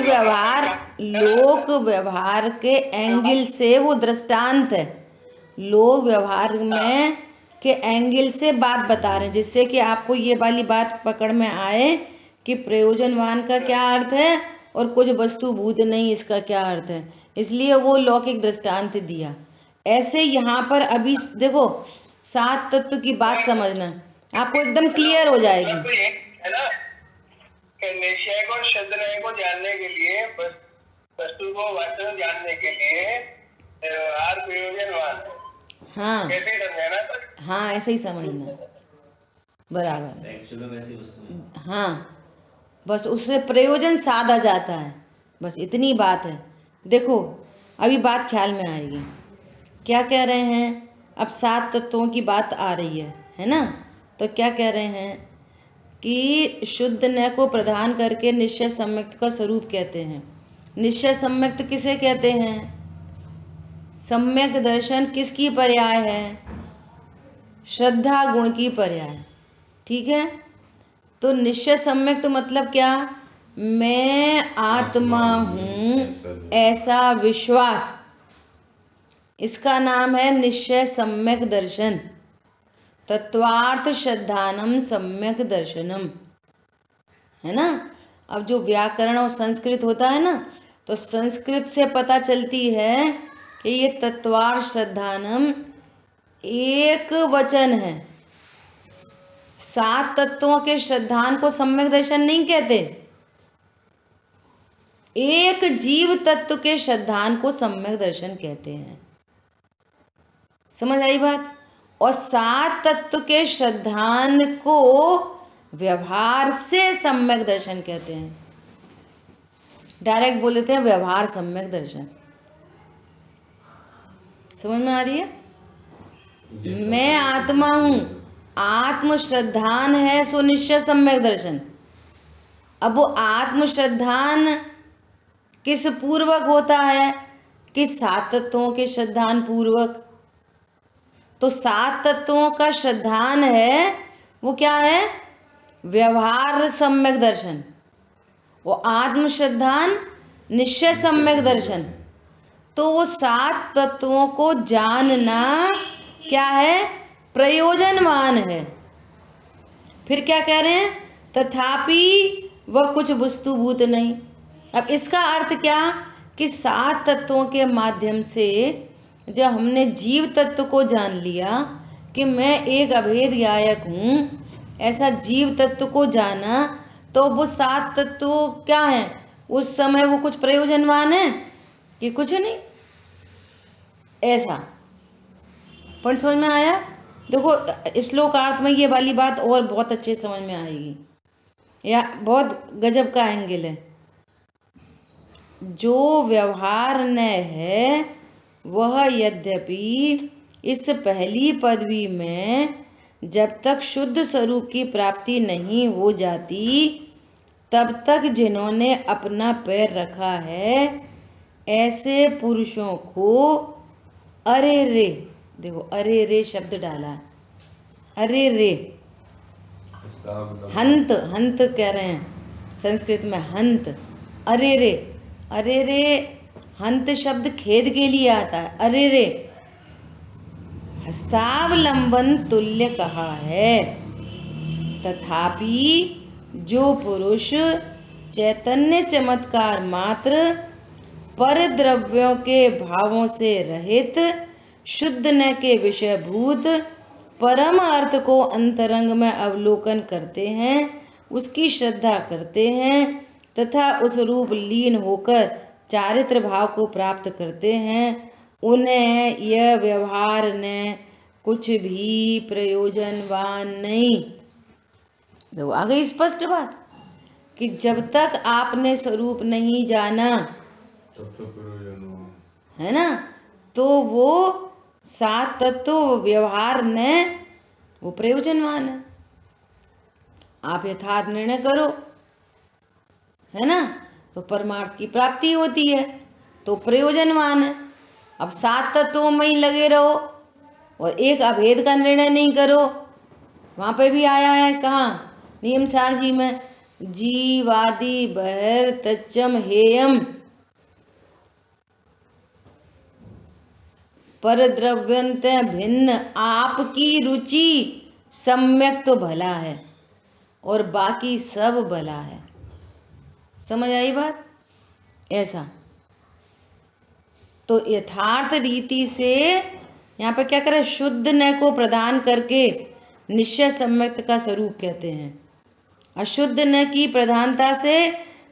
व्यवहार के एंगल से वो दृष्टांत है, लोक व्यवहार में के एंगल से बात बता रहे हैं, जिससे कि आपको ये वाली बात पकड़ में आए कि प्रयोजनवान का क्या अर्थ है और कुछ वस्तु भूत नहीं इसका क्या अर्थ है, इसलिए वो लौकिक दृष्टांत दिया। ऐसे यहाँ पर अभी देखो 7 तत्व की बात समझना, आपको एकदम क्लियर हो जाएगी। है ना, निश्चय को शुद्धने को जानने के लिए, वस्तु को वास्तव जानने के लिए व्यवहार प्रयोजनवान है। हाँ कैसे समझना? हाँ ऐसे ही समझना, बराबर। हाँ बस उससे प्रयोजन साधा जाता है, बस इतनी बात है। देखो अभी बात ख्याल में आएगी, क्या कह रहे हैं, अब 7 तत्वों की बात आ रही है ना। तो क्या कह रहे हैं कि शुद्ध न को प्रदान करके निश्चय सम्यक्त का स्वरूप कहते हैं। निश्चय सम्यक्त किसे कहते हैं, सम्यक दर्शन किसकी पर्याय है, श्रद्धा गुण की पर्याय, ठीक है। तो निश्चय सम्यक्त मतलब क्या, मैं आत्मा हूँ ऐसा विश्वास, इसका नाम है निश्चय सम्यक दर्शन। तत्वार्थ श्रद्धानम सम्यक दर्शनम, है ना। अब जो व्याकरण और संस्कृत होता है ना, तो संस्कृत से पता चलती है कि ये तत्वार्थ श्रद्धानम एक वचन है। 7 तत्वों के श्रद्धान को सम्यक दर्शन नहीं कहते, एक जीव तत्व के श्रद्धान को सम्यक दर्शन कहते हैं। समझ आई बात। और सात तत्व के श्रद्धान को व्यवहार से सम्यक दर्शन कहते हैं। डायरेक्ट बोल देते हैं व्यवहार सम्यक दर्शन। समझ में आ रही है? मैं आत्मा हूं, आत्म श्रद्धान है सो निश्चय सम्यक दर्शन। अब वो आत्म श्रद्धान किस पूर्वक होता है? कि सात तत्वों के श्रद्धान पूर्वक। तो सात तत्वों का श्रद्धान है वो क्या है? व्यवहार सम्यक दर्शन। वो आत्म श्रद्धान निश्चय सम्यक दर्शन। तो वो सात तत्वों को जानना क्या है? प्रयोजनवान है। फिर क्या कह रहे हैं? तथापि वह कुछ वस्तुभूत नहीं। अब इसका अर्थ क्या? कि सात तत्वों के माध्यम से जब हमने जीव तत्व को जान लिया कि मैं एक अभेद गायक हूँ, ऐसा जीव तत्व को जाना, तो वो सात तत्व क्या है? उस समय वो कुछ प्रयोजनवान है कि कुछ नहीं? ऐसा पॉइंट समझ में आया? देखो श्लोकार्थ में ये वाली बात और बहुत अच्छे समझ में आएगी, या बहुत गजब का एंगल है। जो व्यवहार न है वह यद्यपि इस पहली पदवी में जब तक शुद्ध स्वरूप की प्राप्ति नहीं हो जाती तब तक जिन्होंने अपना पैर रखा है, ऐसे पुरुषों को अरे रे, देखो अरे रे शब्द डाला है, अरे रे, हंत, हंत कह रहे हैं संस्कृत में, हंत, अरे रे, अरे रे, हंत शब्द खेद के लिए आता है। अरे रे हस्तावलंबन तुल्य कहा है। तथापि जो पुरुष चैतन्य चमत्कार मात्र पर द्रव्यों के भावों से रहित शुद्ध न के विषयभूत परम अर्थ को अंतरंग में अवलोकन करते हैं, उसकी श्रद्धा करते हैं तथा उस रूप लीन होकर चारित्र भाव को प्राप्त करते हैं, उन्हें यह व्यवहार न कुछ भी प्रयोजनवान नहीं। तो आ गई स्पष्ट बात कि जब तक आपने स्वरूप नहीं जाना है ना, तो वो सात तत्व व्यवहार न वो प्रयोजनवान है। आप यथार्थ निर्णय करो, है ना, तो परमार्थ की प्राप्ति होती है, तो प्रयोजनवान है। अब सात तत्वों में ही लगे रहो और एक अभेद का निर्णय नहीं करो। वहाँ पे भी आया है, कहाँ? नियम सार जी में, जीवादि बहिर तच्चम हेयम पर द्रव्यंत भिन्न, आपकी रुचि सम्यक तो भला है और बाकी सब भला है। समझ आई बात? ऐसा तो यथार्थ रीति से यहाँ पर क्या करें? शुद्ध न को प्रदान करके निश्चय सम्यक का स्वरूप कहते हैं। अशुद्ध न की प्रधानता से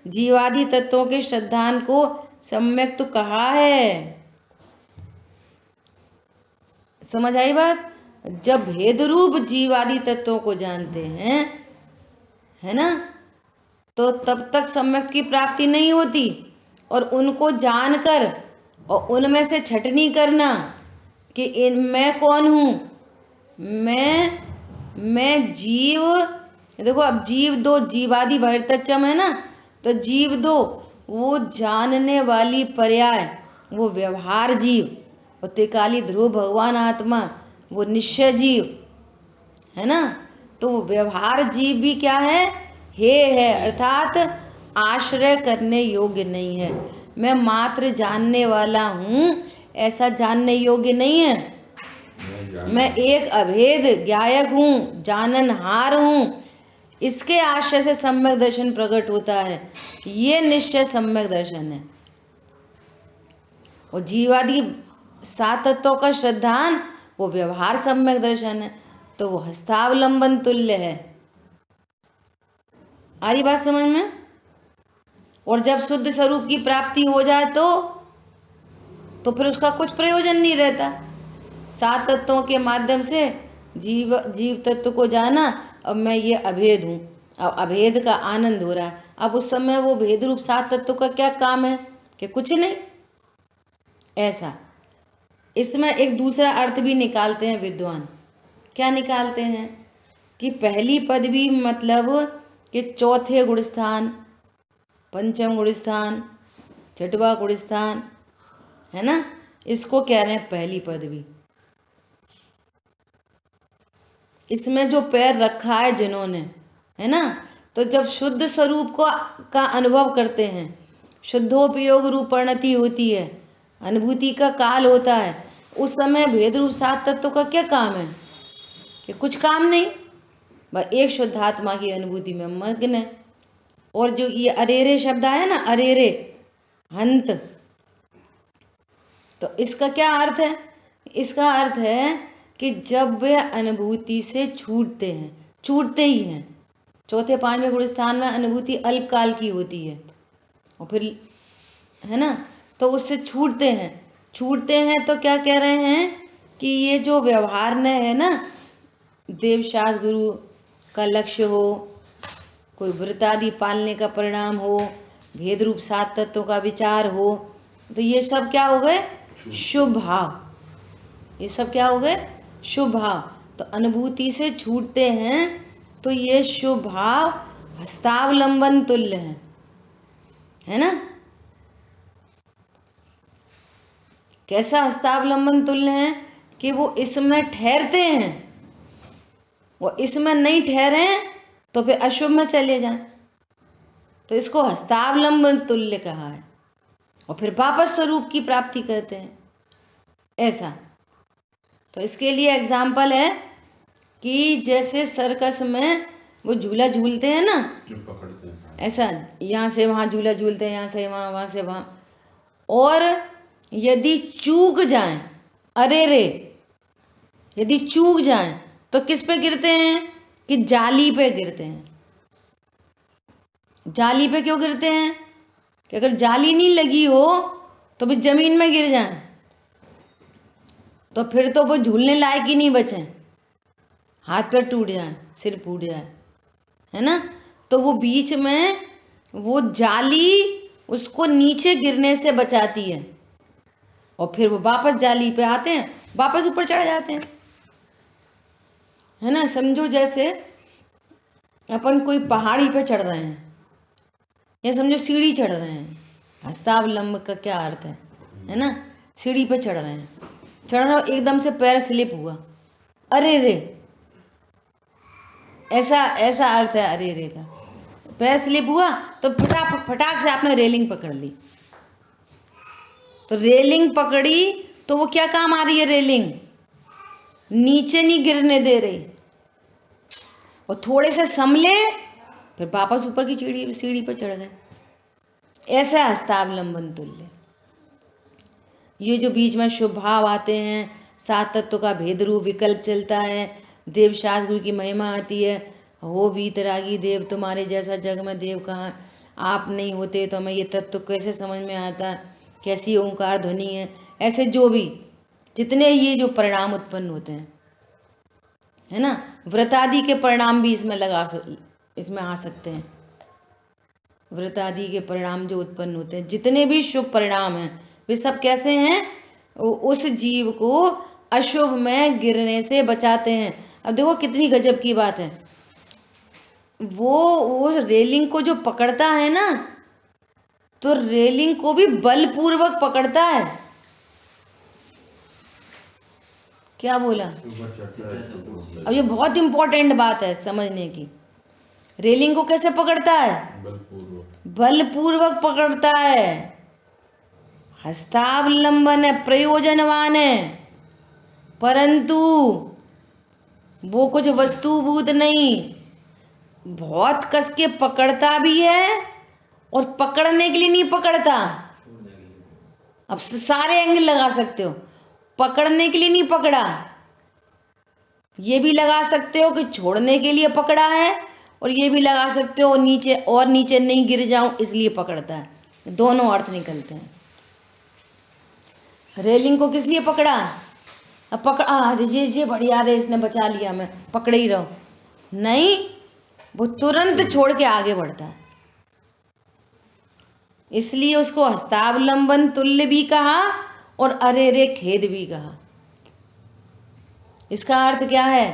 जीवादि तत्वों के श्रद्धान को सम्यक तो कहा है। समझ आई बात? जब भेद रूप जीवादि तत्वों को जानते हैं, है ना, तो तब तक सम्यक की प्राप्ति नहीं होती। और उनको जानकर और उनमें से छटनी करना कि मैं कौन हूँ, मैं जीव। देखो अब जीव दो, जीवादि बहिर्तच्चम है ना, तो जीव दो, वो जानने वाली पर्याय वो व्यवहार जीव, और त्रिकाली ध्रुव भगवान आत्मा वो निश्चय जीव, है ना। तो वो व्यवहार जीव भी क्या है? हे है, अर्थात आश्रय करने योग्य नहीं है। मैं मात्र जानने वाला हूँ ऐसा जानने योग्य नहीं है। मैं एक अभेद ज्ञायक हूँ, जाननहार हूँ, इसके आश्रय से सम्यक दर्शन प्रकट होता है। ये निश्चय सम्यक दर्शन है। और जीवादि सात तत्वों का श्रद्धान वो व्यवहार सम्यक दर्शन है, तो वो हस्तावलंबन तुल्य है। आ रही बात समझ में? और जब शुद्ध स्वरूप की प्राप्ति हो जाए तो फिर उसका कुछ प्रयोजन नहीं रहता। सात तत्वों के माध्यम से जीव तत्व को जाना। अब मैं ये अभेद हूँ, अब अभेद का आनंद हो रहा है। अब उस समय वो भेद रूप सात तत्व का क्या काम है कि कुछ नहीं। ऐसा इसमें एक दूसरा अर्थ भी निकालते हैं विद्वान। क्या निकालते हैं कि पहली पदवी मतलब कि चौथे गुणस्थान, पंचम गुणस्थान, छठवा गुणस्थान, है ना, इसको कह रहे हैं पहली पदवी। इसमें जो पैर रखा है जिन्होंने, है ना, तो जब शुद्ध स्वरूप को का अनुभव करते हैं, शुद्धोपयोग रूप परिणति होती है, अनुभूति का काल होता है, उस समय भेद रूप सात तत्व का क्या काम है कि कुछ काम नहीं, बस एक शुद्धात्मा की अनुभूति में मग्न है। और जो ये अरेरे शब्द आया ना, अरेरे हंत, तो इसका क्या अर्थ है? इसका अर्थ है कि जब वे अनुभूति से छूटते हैं, छूटते ही हैं। चौथे पांचवें गुणस्थान में अनुभूति अल्पकाल की होती है और फिर, है ना, तो उससे छूटते हैं। छूटते हैं तो क्या कह रहे हैं कि ये जो व्यवहार न है ना, देवशास्त्र गुरु का लक्ष्य हो, कोई व्रत आदि पालने का परिणाम हो, भेद रूप सात तत्वों का विचार हो, तो ये सब क्या हो गए? शुभ भाव। ये सब क्या हो गए? शुभ भाव। तो अनुभूति से छूटते हैं तो ये शुभ भाव हस्तावलंबन तुल्य है ना। कैसा हस्तावलंबन तुल्य है कि वो इसमें ठहरते हैं, वो इसमें नहीं ठहरे तो फिर अशुभ में चले जाएं, तो इसको हस्तावलंबन तुल्य कहा है। और फिर वापस स्वरूप की प्राप्ति करते हैं, ऐसा। तो इसके लिए एग्जाम्पल है कि जैसे सर्कस में वो झूला झूलते हैं ना, पकड़ते हैं, ऐसा यहाँ से वहाँ झूला झूलते हैं, यहाँ से वहाँ, वहाँ से वहाँ, और यदि चूक जाएं, अरे रे, यदि चूक जाएं तो किस पे गिरते हैं? कि जाली पे गिरते हैं। जाली पे क्यों गिरते हैं? कि अगर जाली नहीं लगी हो तो भी जमीन में गिर जाएं तो फिर तो वो झूलने लायक ही नहीं बचे, हाथ पैर टूट जाए, सिर फूट जाए, है ना। तो वो बीच में वो जाली उसको नीचे गिरने से बचाती है और फिर वो वापस जाली पे आते हैं, वापस ऊपर चढ़ जाते हैं, है ना। समझो जैसे अपन कोई पहाड़ी पे चढ़ रहे हैं या समझो सीढ़ी चढ़ रहे हैं। हस्तावलंब का क्या अर्थ है ना। सीढ़ी पे चढ़ रहे हैं, चढ़ रहे हो, एकदम से पैर स्लिप हुआ, अरे रे, ऐसा ऐसा अर्थ है अरे रे का। पैर स्लिप हुआ तो फटाक से आपने रेलिंग पकड़ ली, तो रेलिंग पकड़ी तो वो क्या काम आ रही है? रेलिंग नीचे नहीं गिरने दे रही, और थोड़े से संभले फिर वापस ऊपर की सीढ़ी पर चढ़ गए। ऐसा हस्तावलंबन तुल्य। ये जो बीच में शुभ भाव आते हैं, सात तत्व का भेद रूप विकल्प चलता है, देवशास्त्र गुरु की महिमा आती है, हो वीतरागी देव तुम्हारे जैसा जग में देव कहाँ, आप नहीं होते तो हमें ये तत्व कैसे समझ में आता, कैसी ओंकार ध्वनि है। ऐसे जो भी जितने ये जो परिणाम उत्पन्न होते हैं, है ना, व्रत आदि के परिणाम भी इसमें आ सकते हैं। व्रत आदि के परिणाम जो उत्पन्न होते हैं, जितने भी शुभ परिणाम हैं, वे सब कैसे हैं? उस जीव को अशुभ में गिरने से बचाते हैं। अब देखो कितनी गजब की बात है, वो उस रेलिंग को जो पकड़ता है ना, तो रेलिंग को भी बलपूर्वक पकड़ता है। क्या बोला? अब ये बहुत इंपॉर्टेंट बात है समझने की। रेलिंग को कैसे पकड़ता है? बलपूर्वक पकड़ता है। हस्तावलंबन है, प्रयोजनवान है, परंतु वो कुछ वस्तुभूत नहीं, बहुत कस के पकड़ता भी है और पकड़ने के लिए नहीं पकड़ता। अब सारे एंगल लगा सकते हो, पकड़ने के लिए नहीं पकड़ा, ये भी लगा सकते हो कि छोड़ने के लिए पकड़ा है, और ये भी लगा सकते हो नीचे और नीचे नहीं गिर जाऊं इसलिए पकड़ता है। दोनों अर्थ निकलते हैं। रेलिंग को किस लिए पकड़ा? अब पकड़ जे बढ़िया रे, इसने बचा लिया, मैं पकड़े ही रहूं, नहीं, वो तुरंत छोड़ के आगे बढ़ता है। इसलिए उसको हस्तावलंबन तुल्य भी कहा और अरे रे खेद भी कहा। इसका अर्थ क्या है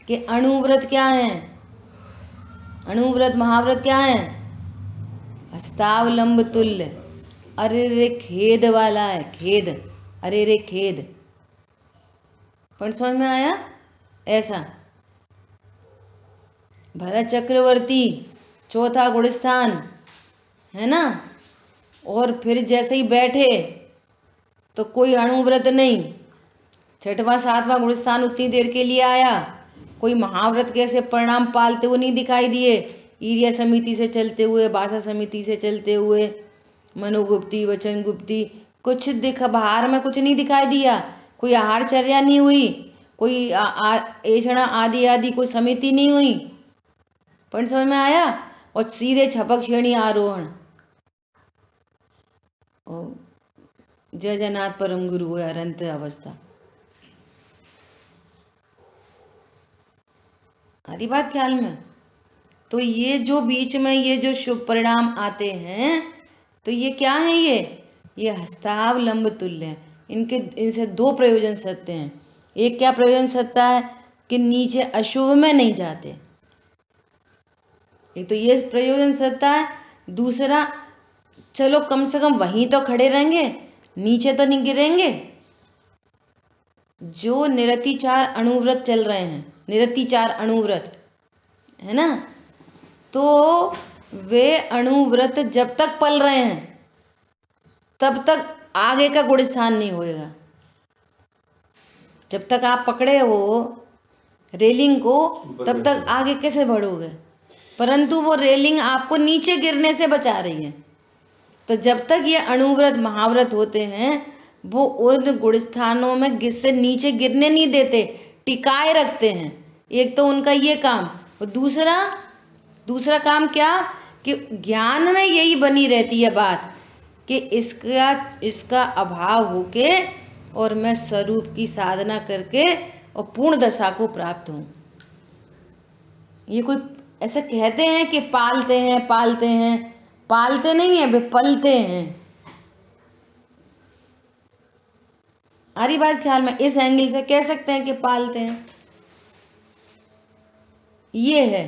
कि अणुव्रत क्या है, अणुव्रत महाव्रत क्या है, हस्तावलंब तुल्य, अरे रे खेद वाला है, खेद, अरे रे खेद। पर समझ में आया? ऐसा भरत चक्रवर्ती चौथा गुणस्थान है ना, और फिर जैसे ही बैठे तो कोई अणुव्रत नहीं, छठवां सातवां गुणस्थान उतनी देर के लिए आया, कोई महाव्रत कैसे परिणाम पालते हुए नहीं दिखाई दिए। ईर्य समिति से चलते हुए, भाषा समिति से चलते हुए, मनोगुप्ती, वचन गुप्ती, कुछ बाहर में कुछ नहीं दिखाई दिया, कोई आहारचर्या नहीं हुई, कोई ऐषणा आदि आदि कोई समिति नहीं हुई। पण समझ में आया? और सीधे छपक श्रेणी आरोहण, जय जगन्नाथ परम गुरु हुआ अनंत अवस्था। हरी बात ख्याल में? तो ये जो बीच में ये जो शुभ परिणाम आते हैं, तो ये क्या है, ये हस्तावलंब तुल्य है। इनसे दो प्रयोजन सत्य हैं। एक क्या प्रयोजन सत्य है कि नीचे अशुभ में नहीं जाते, एक तो ये प्रयोजन सत्य है। दूसरा, चलो कम से कम वहीं तो खड़े रहेंगे, नीचे तो नहीं गिरेंगे। जो निरतिचार अणुव्रत चल रहे हैं, निरतिचार अणुव्रत है ना, तो वे अणुव्रत जब तक पल रहे हैं तब तक आगे का गुणस्थान नहीं होएगा। जब तक आप पकड़े हो रेलिंग को तब तक आगे कैसे बढ़ोगे, परंतु वो रेलिंग आपको नीचे गिरने से बचा रही है। तो जब तक ये अणुव्रत महाव्रत होते हैं वो उन गुणस्थानों में से नीचे गिरने नहीं देते, टिकाए रखते हैं। एक तो उनका ये काम, और दूसरा काम क्या कि ज्ञान में यही बनी रहती है बात कि इसका अभाव होके और मैं स्वरूप की साधना करके और पूर्ण दशा को प्राप्त हूँ। ये कोई ऐसा कहते हैं कि पालते हैं, पालते नहीं है, वे पलते हैं। आ रही बात ख्याल में? इस एंगल से कह सकते हैं कि पालते हैं। ये है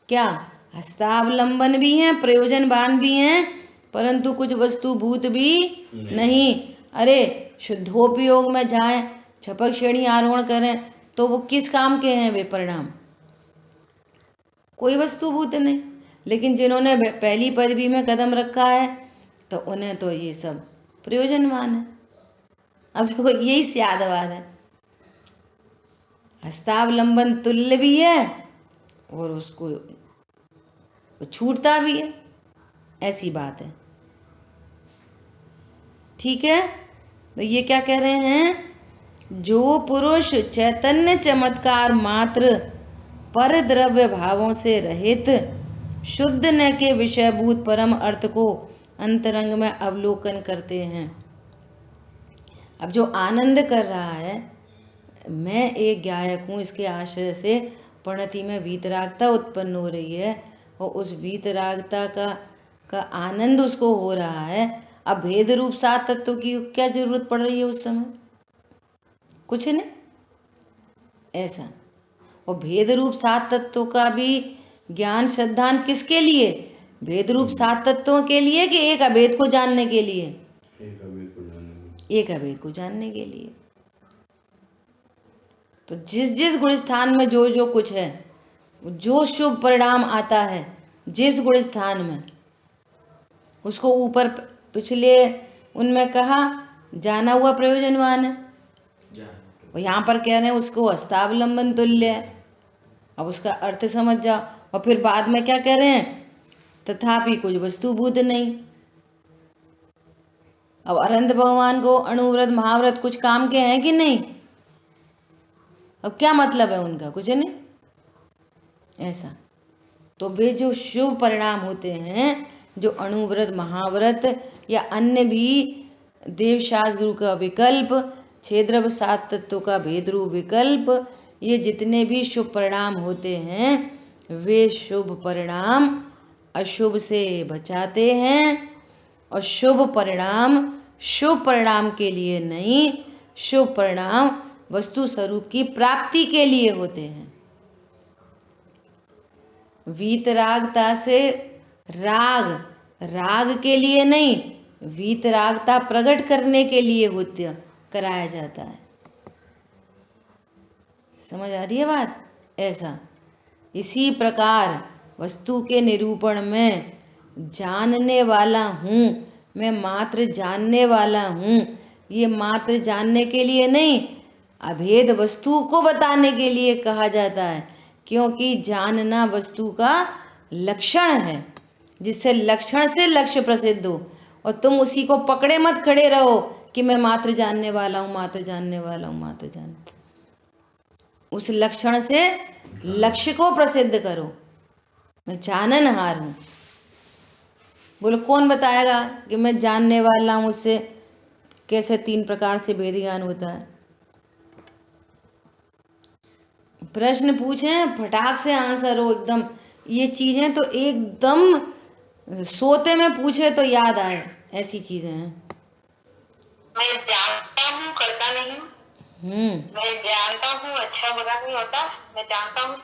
क्या, हस्तावलंबन भी हैं, प्रयोजनवान भी हैं, परंतु कुछ वस्तुभूत भी नहीं। अरे शुद्धोपयोग में जाएं, छपक श्रेणी आरोहण करें तो वो किस काम के हैं वे परिणाम? कोई वस्तुभूत नहीं। लेकिन जिन्होंने पहली पदवी में कदम रखा है तो उन्हें तो ये सब प्रयोजनवान है। अब देखो यही स्यादवाद है, हस्तावलंबन तुल्य भी है और उसको छूटता भी है, ऐसी बात है। ठीक है, तो ये क्या कह रहे हैं, जो पुरुष चैतन्य चमत्कार मात्र पर द्रव्य भावों से रहित शुद्ध न के विषयभूत परम अर्थ को अंतरंग में अवलोकन करते हैं। अब जो आनंद कर रहा है, मैं एक गायक हूँ, इसके आश्रय से प्रणति में वीतरागता उत्पन्न हो रही है और उस वीतरागता का आनंद उसको हो रहा है। अब भेद रूप सात तत्व की क्या जरूरत पड़ रही है उस समय? कुछ नहीं ऐसा। और भेद रूप सात तत्वों का भी ज्ञान श्रद्धान किसके लिए? भेद रूप सात तत्वों के लिए कि एक अभेद को जानने के लिए? एक अभेद को जानने के लिए। तो जिस जिस गुण स्थान में जो जो कुछ है, जो शुभ परिणाम आता है जिस गुण स्थान में, उसको ऊपर पिछले उनमें कहा जाना हुआ प्रयोजनवान है, और यहाँ पर कह रहे हैं उसको हस्तावलंबन तुल्य है। अब उसका अर्थ समझ जाओ। और फिर बाद में क्या कह रहे हैं, तथापि कुछ वस्तुभूत नहीं। अब अनंत भगवान को अणुव्रत महाव्रत कुछ काम के हैं कि नहीं? अब क्या मतलब है उनका? कुछ नहीं ऐसा। तो वे जो शुभ परिणाम होते हैं, जो अणुव्रत महाव्रत या अन्य भी देवशास्त्र गुरु का विकल्प छह द्रव्य सात तत्वों का भेद रूप विकल्प, ये जितने भी शुभ परिणाम होते हैं वे शुभ परिणाम अशुभ से बचाते हैं, और शुभ परिणाम के लिए नहीं, शुभ परिणाम वस्तु स्वरूप की प्राप्ति के लिए होते हैं। वीतरागता से राग के लिए नहीं, वीतरागता प्रकट करने के लिए होते कराया जाता है। समझ आ रही है बात? ऐसा इसी प्रकार वस्तु के निरूपण में जानने वाला हूँ, मैं मात्र जानने वाला हूँ, ये मात्र जानने के लिए नहीं, अभेद वस्तु को बताने के लिए कहा जाता है, क्योंकि जानना वस्तु का लक्षण है, जिससे लक्षण से लक्ष्य प्रसिद्ध हो, और तुम उसी को पकड़े मत खड़े रहो कि मैं मात्र जानने वाला हूँ, मात्र जानने वाला हूँ, मात्र जानने। उस लक्षण से लक्ष्य को प्रसिद्ध करो, मैं जाननहार हूँ। बोलो कौन बताएगा कि मैं जानने वाला हूँ, उससे कैसे 3 प्रकार से भेद ज्ञान होता है? प्रश्न पूछें, फटाक से आंसर हो एकदम। ये चीजें तो एकदम सोते में पूछे तो याद आए, ऐसी चीजें हैं। मैं जानता हूँ, करता नहीं हूँ। मैं जानता हूँ अच्छा बुरा नहीं होता, मैं जानता हूँ